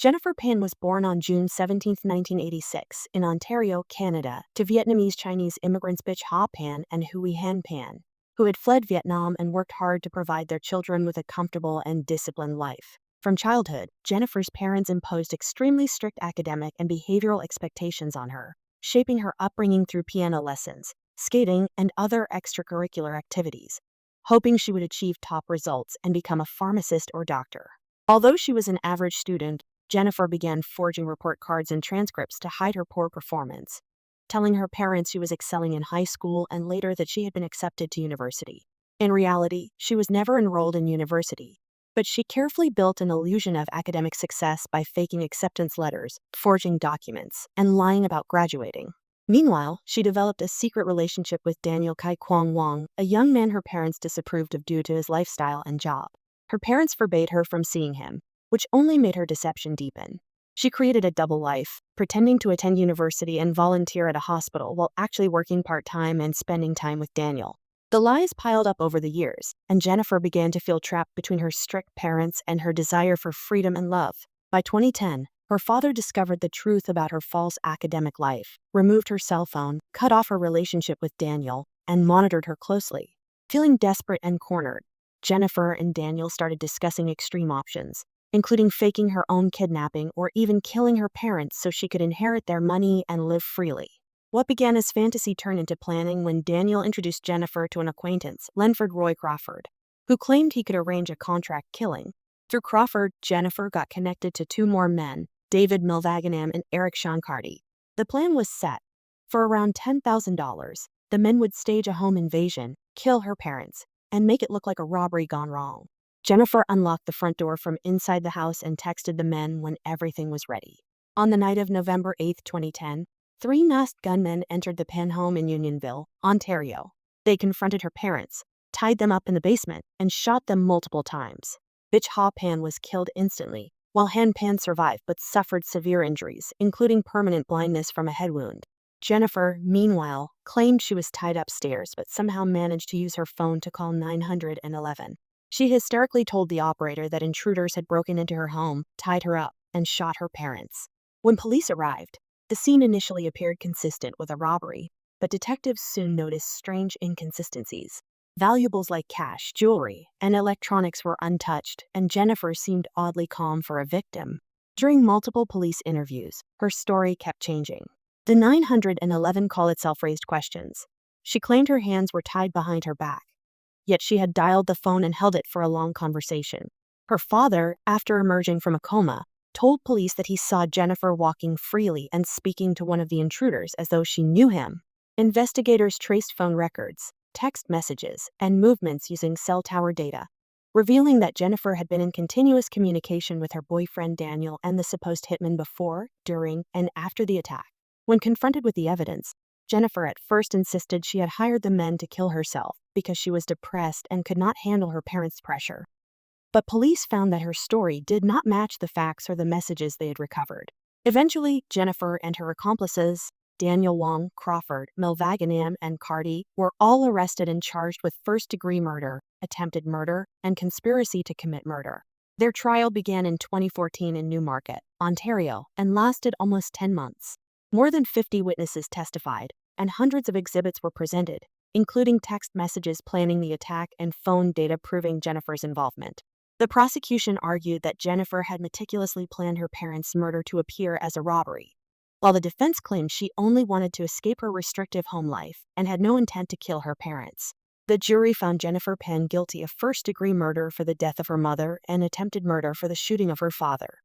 Jennifer Pan was born on June 17, 1986, in Ontario, Canada, to Vietnamese Chinese immigrants Bich Ha Pan and Huy Han Pan, who had fled Vietnam and worked hard to provide their children with a comfortable and disciplined life. From childhood, Jennifer's parents imposed extremely strict academic and behavioral expectations on her, shaping her upbringing through piano lessons, skating, and other extracurricular activities, hoping she would achieve top results and become a pharmacist or doctor. Although she was an average student, Jennifer began forging report cards and transcripts to hide her poor performance, telling her parents she was excelling in high school and later that she had been accepted to university. In reality, she was never enrolled in university, but she carefully built an illusion of academic success by faking acceptance letters, forging documents, and lying about graduating. Meanwhile, she developed a secret relationship with Daniel Kai Kwong Wong, a young man her parents disapproved of due to his lifestyle and job. Her parents forbade her from seeing him, which only made her deception deepen. She created a double life, pretending to attend university and volunteer at a hospital while actually working part-time and spending time with Daniel. The lies piled up over the years, and Jennifer began to feel trapped between her strict parents and her desire for freedom and love. By 2010, her father discovered the truth about her false academic life, removed her cell phone, cut off her relationship with Daniel, and monitored her closely. Feeling desperate and cornered, Jennifer and Daniel started discussing extreme options, including faking her own kidnapping or even killing her parents so she could inherit their money and live freely. What began as fantasy turned into planning when Daniel introduced Jennifer to an acquaintance, Lenford Roy Crawford, who claimed he could arrange a contract killing. Through Crawford, Jennifer got connected to two more men, David Milvaganam and Eric Shankardi. The plan was set. For around $10,000, the men would stage a home invasion, kill her parents, and make it look like a robbery gone wrong. Jennifer unlocked the front door from inside the house and texted the men when everything was ready. On the night of November 8, 2010, three masked gunmen entered the Pan home in Unionville, Ontario. They confronted her parents, tied them up in the basement, and shot them multiple times. Bich Ha Pan was killed instantly, while Han Pan survived but suffered severe injuries, including permanent blindness from a head wound. Jennifer, meanwhile, claimed she was tied upstairs but somehow managed to use her phone to call 911. She hysterically told the operator that intruders had broken into her home, tied her up, and shot her parents. When police arrived, the scene initially appeared consistent with a robbery, but detectives soon noticed strange inconsistencies. Valuables like cash, jewelry, and electronics were untouched, and Jennifer seemed oddly calm for a victim. During multiple police interviews, her story kept changing. The 911 call itself raised questions. She claimed her hands were tied behind her back, yet she had dialed the phone and held it for a long conversation. Her father, after emerging from a coma, told police that he saw Jennifer walking freely and speaking to one of the intruders as though she knew him. Investigators traced phone records, text messages, and movements using cell tower data, revealing that Jennifer had been in continuous communication with her boyfriend Daniel and the supposed hitman before, during, and after the attack. When confronted with the evidence, Jennifer at first insisted she had hired the men to kill herself because she was depressed and could not handle her parents' pressure. But police found that her story did not match the facts or the messages they had recovered. Eventually, Jennifer and her accomplices, Daniel Wong, Crawford, Milvaganam, and Cardi, were all arrested and charged with first-degree murder, attempted murder, and conspiracy to commit murder. Their trial began in 2014 in Newmarket, Ontario, and lasted almost 10 months. More than 50 witnesses testified, and hundreds of exhibits were presented, including text messages planning the attack and phone data proving Jennifer's involvement. The prosecution argued that Jennifer had meticulously planned her parents' murder to appear as a robbery, while the defense claimed she only wanted to escape her restrictive home life and had no intent to kill her parents. The jury found Jennifer Pan guilty of first-degree murder for the death of her mother and attempted murder for the shooting of her father.